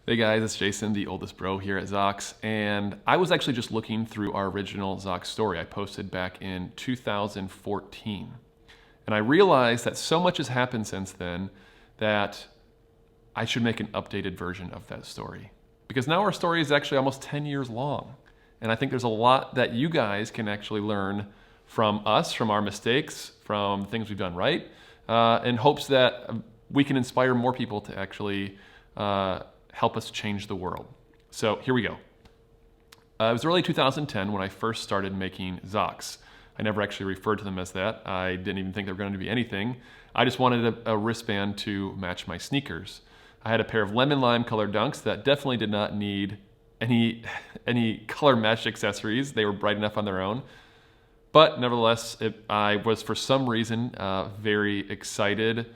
Hey guys, it's Jason, the oldest bro here at Zox, and I was actually just looking through our original Zox story I posted back in 2014. And I realized that so much has happened since then that I should make an updated version of that story. Because now our story is actually almost 10 years long. And I think there's a lot that you guys can actually learn from us, from our mistakes, from things we've done right, in hopes that we can inspire more people to actually help us change the world. So here we go. It was early 2010 when I first started making Zox. I never actually referred to them as that. I didn't even think they were going to be anything. I just wanted a wristband to match my sneakers. I had a pair of lemon lime colored Dunks that definitely did not need any color matched accessories. They were bright enough on their own. But nevertheless, I was for some reason very excited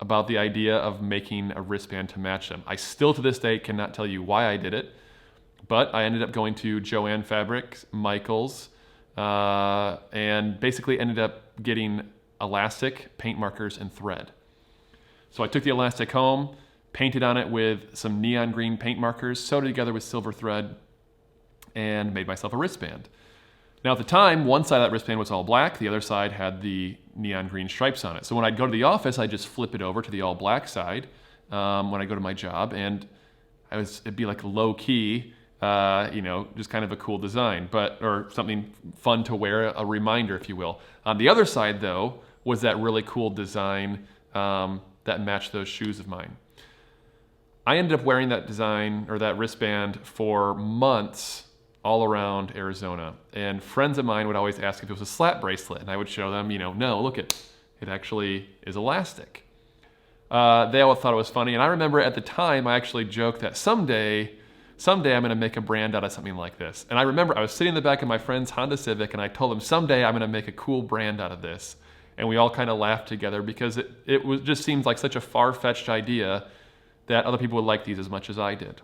about the idea of making a wristband to match them. I still to this day cannot tell you why I did it, but I ended up going to Joann Fabrics, Michaels, and basically ended up getting elastic, paint markers, and thread. So I took the elastic home, painted on it with some neon green paint markers, sewed it together with silver thread, and made myself a wristband. Now at the time, one side of that wristband was all black, the other side had the neon green stripes on it. So when I'd go to the office, I'd just flip it over to the all black side when I go to my job, and it'd be like low key, just kind of a cool design, or something fun to wear, a reminder, if you will. On the other side, though, was that really cool design that matched those shoes of mine. I ended up wearing that design or that wristband for months all around Arizona. And friends of mine would always ask if it was a slap bracelet, and I would show them, no, look, it actually is elastic. They all thought it was funny, and I remember at the time I actually joked that someday I'm going to make a brand out of something like this. And I remember I was sitting in the back of my friend's Honda Civic, and I told them someday I'm going to make a cool brand out of this. And we all kind of laughed together because it just seemed like such a far-fetched idea that other people would like these as much as I did.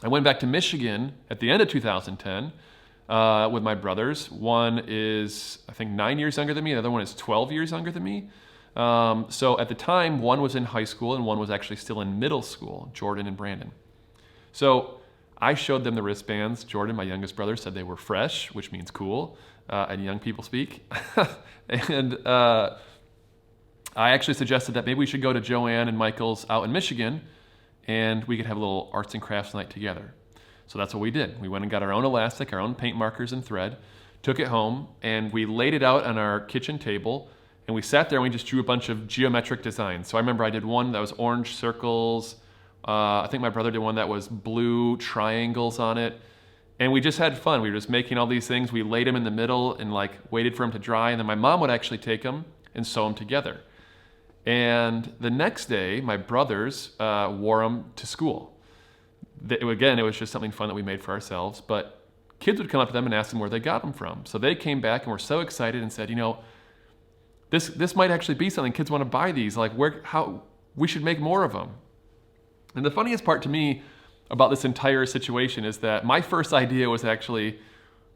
I went back to Michigan at the end of 2010 with my brothers. One is, I think, 9 years younger than me. The other one is 12 years younger than me. So at the time, one was in high school and one was actually still in middle school, Jordan and Brandon. So I showed them the wristbands. Jordan, my youngest brother, said they were fresh, which means cool, and young people speak. And I actually suggested that maybe we should go to Joann and Michael's out in Michigan and we could have a little arts and crafts night together. So that's what we did. We went and got our own elastic, our own paint markers and thread, took it home, and we laid it out on our kitchen table, and we sat there and we just drew a bunch of geometric designs. So I remember I did one that was orange circles. I think my brother did one that was blue triangles on it. And we just had fun. We were just making all these things. We laid them in the middle and waited for them to dry, and then my mom would actually take them and sew them together. And the next day, my brothers wore them to school. Again, it was just something fun that we made for ourselves, but kids would come up to them and ask them where they got them from. So they came back and were so excited and said, this might actually be something. Kids want to buy these. We should make more of them. And the funniest part to me about this entire situation is that my first idea was actually,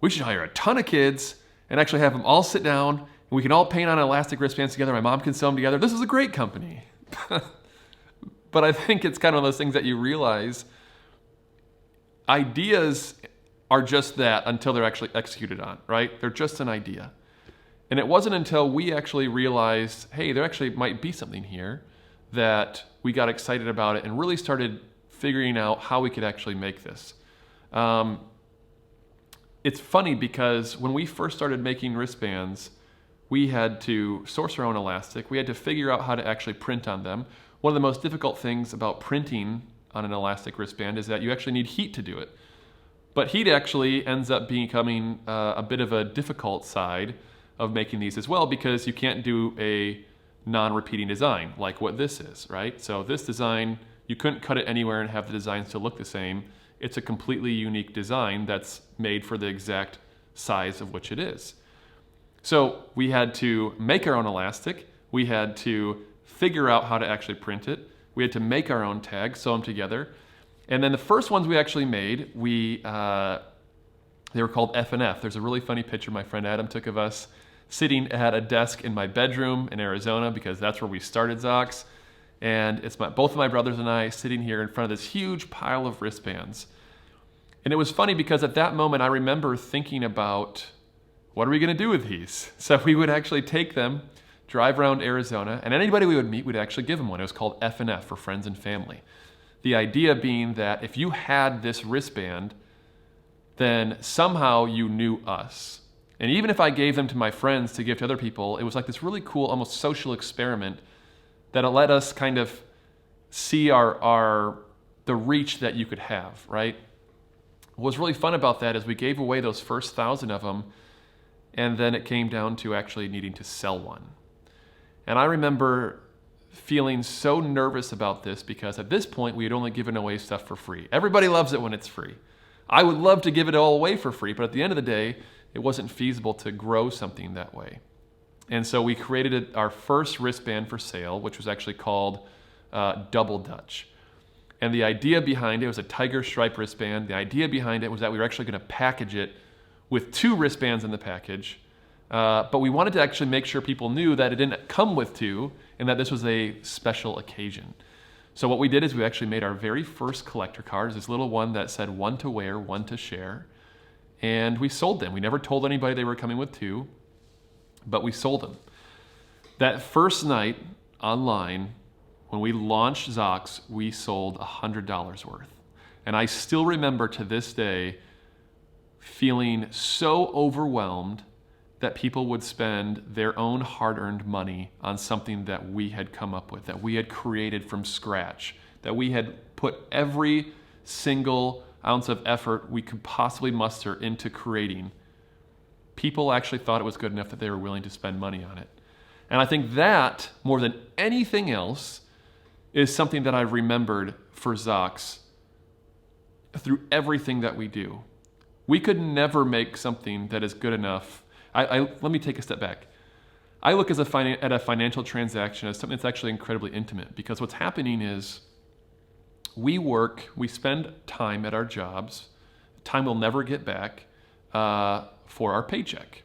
we should hire a ton of kids and actually have them all sit down and we can all paint on elastic wristbands together. My mom can sew them together. This is a great company. But I think it's kind of those things that you realize ideas are just that until they're actually executed on, right? They're just an idea. And it wasn't until we actually realized, hey, there actually might be something here, that we got excited about it and really started figuring out how we could actually make this. It's funny because when we first started making wristbands, we had to source our own elastic. We had to figure out how to actually print on them. One of the most difficult things about printing on an elastic wristband is that you actually need heat to do it. But heat actually ends up becoming a bit of a difficult side of making these as well, because you can't do a non-repeating design like what this is, right? So this design, you couldn't cut it anywhere and have the designs to look the same. It's a completely unique design that's made for the exact size of which it is. So we had to make our own elastic. We had to figure out how to actually print it. We had to make our own tags, sew them together. And then the first ones we actually made, they were called F&F. There's a really funny picture my friend Adam took of us sitting at a desk in my bedroom in Arizona, because that's where we started Zox. And it's both of my brothers and I sitting here in front of this huge pile of wristbands. And it was funny because at that moment I remember thinking about, what are we going to do with these? So we would actually take them, drive around Arizona, and anybody we would meet would actually give them one. It was called F&F, for friends and family. The idea being that if you had this wristband, then somehow you knew us. And even if I gave them to my friends to give to other people, it was like this really cool, almost social experiment that it let us kind of see the reach that you could have, right? What was really fun about that is we gave away those first 1,000 of them, and then it came down to actually needing to sell one. And I remember feeling so nervous about this because at this point we had only given away stuff for free. Everybody loves it when it's free. I would love to give it all away for free, but at the end of the day, it wasn't feasible to grow something that way. And so we created our first wristband for sale, which was actually called Double Dutch. And the idea behind it was a tiger stripe wristband. The idea behind it was that we were actually going to package it with 2 wristbands in the package. But we wanted to actually make sure people knew that it didn't come with 2 and that this was a special occasion. So what we did is we actually made our very first collector cards, this little one that said 1 to wear, 1 to share. And we sold them. We never told anybody they were coming with 2. But we sold them. That first night online, when we launched Zox, we sold $100 worth. And I still remember to this day feeling so overwhelmed that people would spend their own hard-earned money on something that we had come up with, that we had created from scratch, that we had put every single ounce of effort we could possibly muster into creating. People actually thought it was good enough that they were willing to spend money on it. And I think that, more than anything else, is something that I've remembered for Zox through everything that we do. We could never make something that is good enough. Let me take a step back. I look at a financial transaction as something that's actually incredibly intimate, because what's happening is we spend time at our jobs, time we'll never get back, for our paycheck.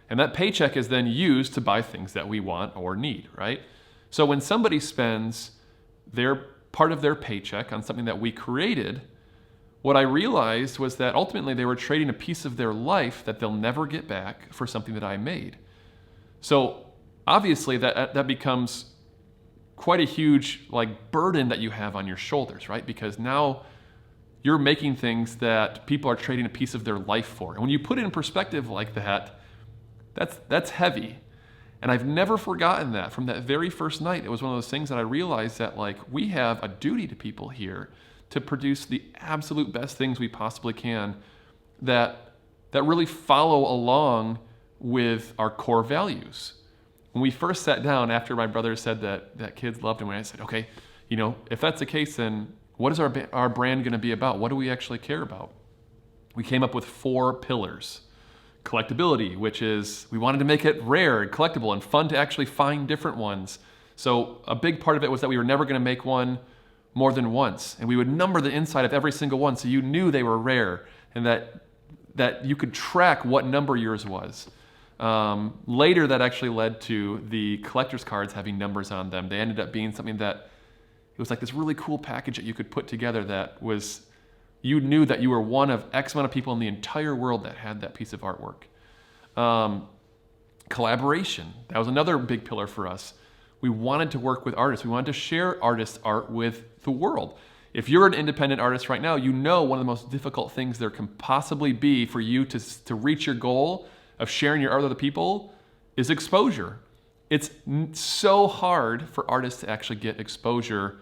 And that paycheck is then used to buy things that we want or need, right? So when somebody spends part of their paycheck on something that we created, what I realized was that ultimately they were trading a piece of their life that they'll never get back for something that I made. So obviously that becomes quite a huge burden that you have on your shoulders, right? Because now you're making things that people are trading a piece of their life for. And when you put it in perspective like that, that's heavy. And I've never forgotten that. From that very first night, it was one of those things that I realized that we have a duty to people here to produce the absolute best things we possibly can that really follow along with our core values. When we first sat down after my brother said that kids loved him, I said, okay, if that's the case, then what is our brand going to be about? What do we actually care about? We came up with 4 pillars. Collectability, which is we wanted to make it rare and collectible and fun to actually find different ones. So a big part of it was that we were never going to make one more than once. And we would number the inside of every single one so you knew they were rare and that you could track what number yours was. Later, that actually led to the collector's cards having numbers on them. They ended up being something that it was like this really cool package that you could put together that was, you knew that you were one of X amount of people in the entire world that had that piece of artwork. Collaboration, that was another big pillar for us. We wanted to work with artists. We wanted to share artists' art with the world. If you're an independent artist right now, you know one of the most difficult things there can possibly be for you to reach your goal of sharing your art with other people is exposure. It's so hard for artists to actually get exposure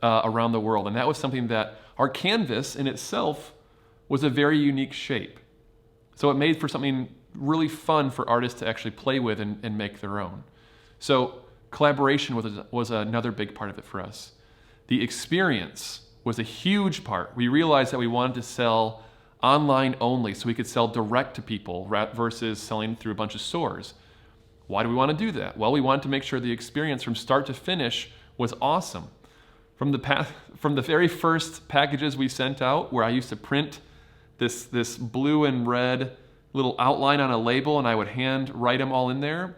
around the world. And that was something that our canvas in itself was a very unique shape. So it made for something really fun for artists to actually play with and make their own. So collaboration was another big part of it for us. The experience was a huge part. We realized that we wanted to sell online only so we could sell direct to people versus selling through a bunch of stores. Why do we want to do that? Well, we wanted to make sure the experience from start to finish was awesome. From the very first packages we sent out, where I used to print this blue and red little outline on a label and I would hand write them all in there,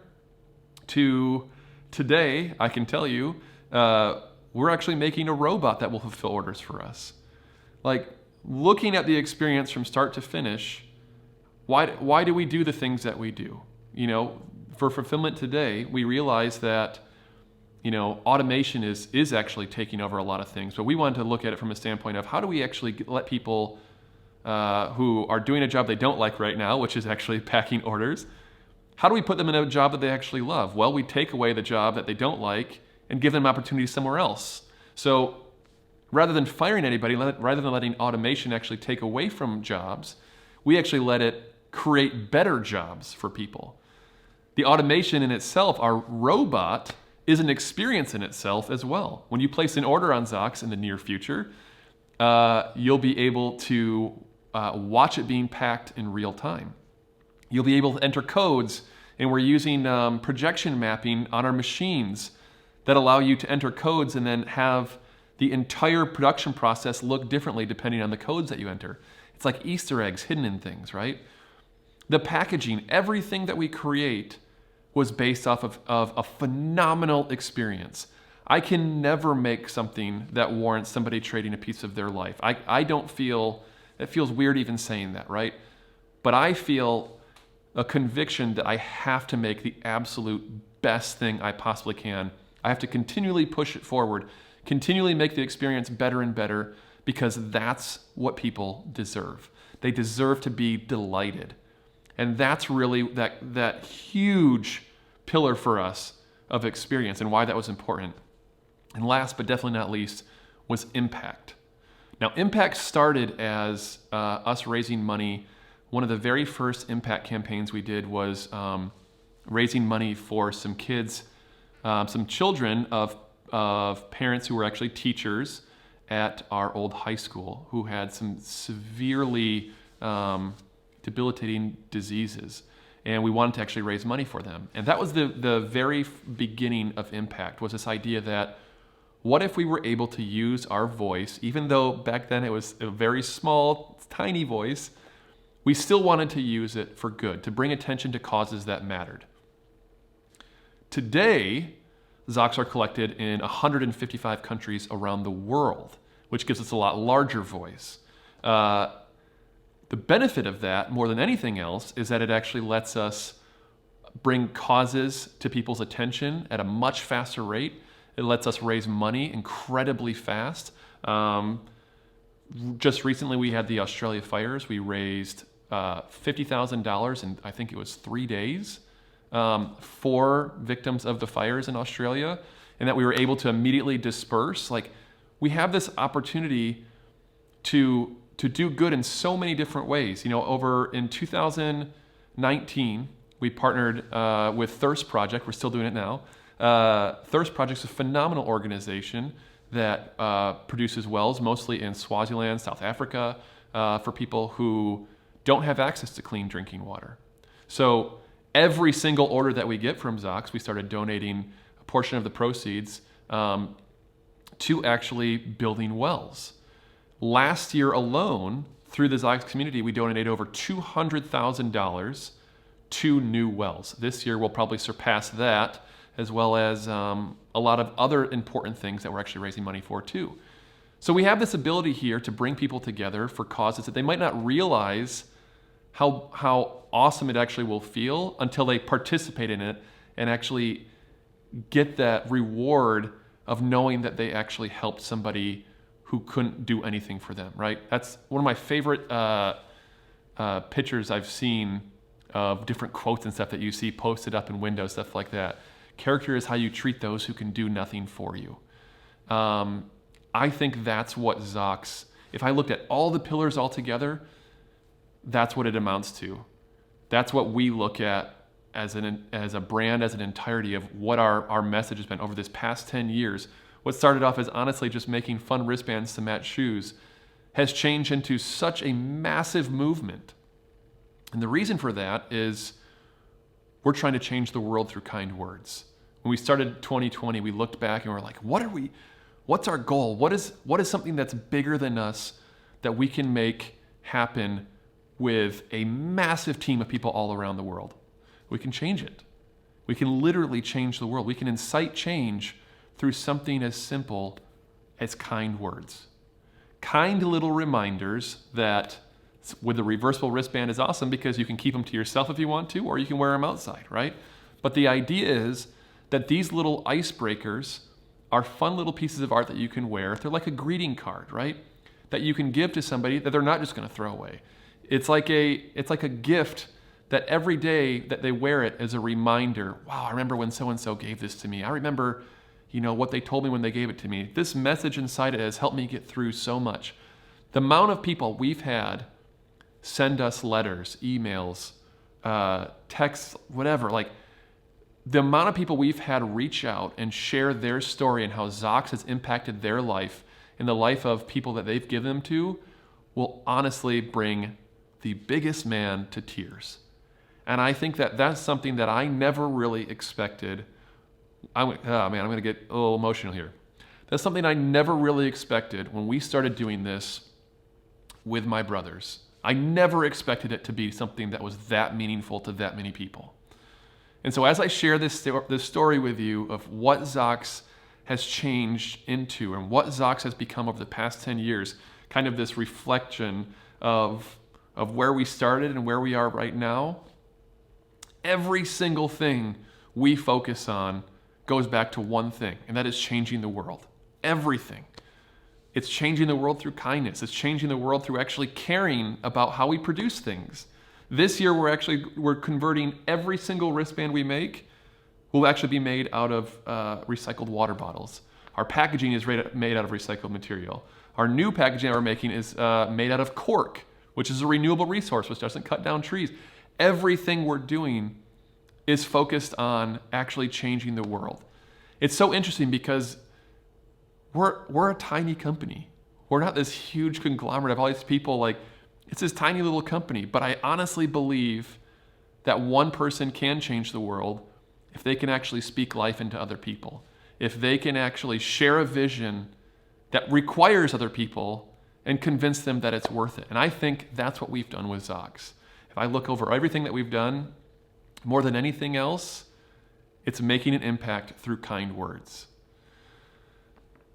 to today, I can tell you, we're actually making a robot that will fulfill orders for us. Like, looking at the experience from start to finish, why do we do the things that we do? For fulfillment today, we realize that automation is actually taking over a lot of things, but we wanted to look at it from a standpoint of how do we actually let people who are doing a job they don't like right now, which is actually packing orders, how do we put them in a job that they actually love? Well, we take away the job that they don't like and give them opportunities somewhere else. So rather than firing anybody, rather than letting automation actually take away from jobs, we actually let it create better jobs for people. The automation in itself, our robot, is an experience in itself as well. When you place an order on Zox in the near future, you'll be able to watch it being packed in real time. You'll be able to enter codes, and we're using projection mapping on our machines that allow you to enter codes and then have the entire production process look differently depending on the codes that you enter. It's like Easter eggs hidden in things, right? The packaging, everything that we create was based off of a phenomenal experience. I can never make something that warrants somebody trading a piece of their life. I don't feel, it feels weird even saying that, right? But I feel a conviction that I have to make the absolute best thing I possibly can. I have to continually push it forward, continually make the experience better and better, because that's what people deserve. They deserve to be delighted. And that's really that huge pillar for us of experience and why that was important. And last but definitely not least was impact. Now, impact started as us raising money. One of the very first impact campaigns we did was raising money for some kids, some children of parents who were actually teachers at our old high school who had some severely debilitating diseases. And we wanted to actually raise money for them. And that was the very beginning of impact, was this idea that what if we were able to use our voice, even though back then it was a very small, tiny voice, we still wanted to use it for good, to bring attention to causes that mattered. Today, Zox are collected in 155 countries around the world, which gives us a lot larger voice. The benefit of that, more than anything else, is that it actually lets us bring causes to people's attention at a much faster rate. It lets us raise money incredibly fast. Just recently we had the Australia fires. We raised $50,000 in, I think it was 3 days, for victims of the fires in Australia, and that we were able to immediately disperse. Like, we have this opportunity to do good in so many different ways. Over in 2019, we partnered with Thirst Project. We're still doing it now. Thirst Project is a phenomenal organization that produces wells, mostly in Swaziland, South Africa, for people who don't have access to clean drinking water. So every single order that we get from Zox, we started donating a portion of the proceeds to actually building wells. Last year alone, through the Zox community, we donated over $200,000 to new wells. This year we'll probably surpass that, as well as a lot of other important things that we're actually raising money for too. So we have this ability here to bring people together for causes that they might not realize how awesome it actually will feel until they participate in it and actually get that reward of knowing that they actually helped somebody who couldn't do anything for them, right? That's one of my favorite pictures I've seen of different quotes and stuff that you see posted up in windows, stuff like that. Character is how you treat those who can do nothing for you. I think that's what Zox, if I looked at all the pillars all together, that's what it amounts to. That's what we look at as a brand, as an entirety of what our message has been over this past 10 years. What started off as honestly just making fun wristbands to match shoes has changed into such a massive movement. And the reason for that is we're trying to change the world through kind words. When we started 2020, we looked back and we're like, what's our goal? What is something that's bigger than us that we can make happen with a massive team of people all around the world? We can change it. We can literally change the world. We can incite change through something as simple as kind words. Kind little reminders that with the reversible wristband is awesome because you can keep them to yourself if you want to, or you can wear them outside, right? But the idea is that these little icebreakers are fun little pieces of art that you can wear. They're like a greeting card, right? That you can give to somebody that they're not just going to throw away. It's like a gift that every day that they wear it as a reminder, wow, I remember when so-and-so gave this to me. I remember, what they told me when they gave it to me. This message inside it has helped me get through so much. The amount of people we've had send us letters, emails, texts, whatever, like the amount of people we've had reach out and share their story and how Zox has impacted their life and the life of people that they've given them to will honestly bring the biggest man to tears. And I think that that's something that I never really expected. I'm going to get a little emotional here. That's something I never really expected when we started doing this with my brothers. I never expected it to be something that was that meaningful to that many people. And so as I share this story with you of what Zox has changed into and what Zox has become over the past 10 years, kind of this reflection of where we started and where we are right now, every single thing we focus on goes back to one thing, and that is changing the world. Everything. It's changing the world through kindness. It's changing the world through actually caring about how we produce things. This year, we're converting every single wristband we make will actually be made out of recycled water bottles. Our packaging is made out of recycled material. Our new packaging that we're making is made out of cork, which is a renewable resource, which doesn't cut down trees. Everything we're doing is focused on actually changing the world. It's so interesting because we're a tiny company. We're not this huge conglomerate of all these people. Like, it's this tiny little company. But I honestly believe that one person can change the world if they can actually speak life into other people. If they can actually share a vision that requires other people and convince them that it's worth it. And I think that's what we've done with Zox. If I look over everything that we've done, more than anything else, it's making an impact through kind words.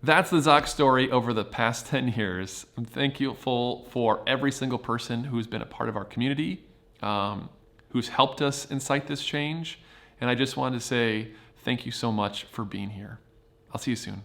That's the Zox story over the past 10 years. I'm thankful for every single person who's been a part of our community, who's helped us incite this change. And I just wanted to say thank you so much for being here. I'll see you soon.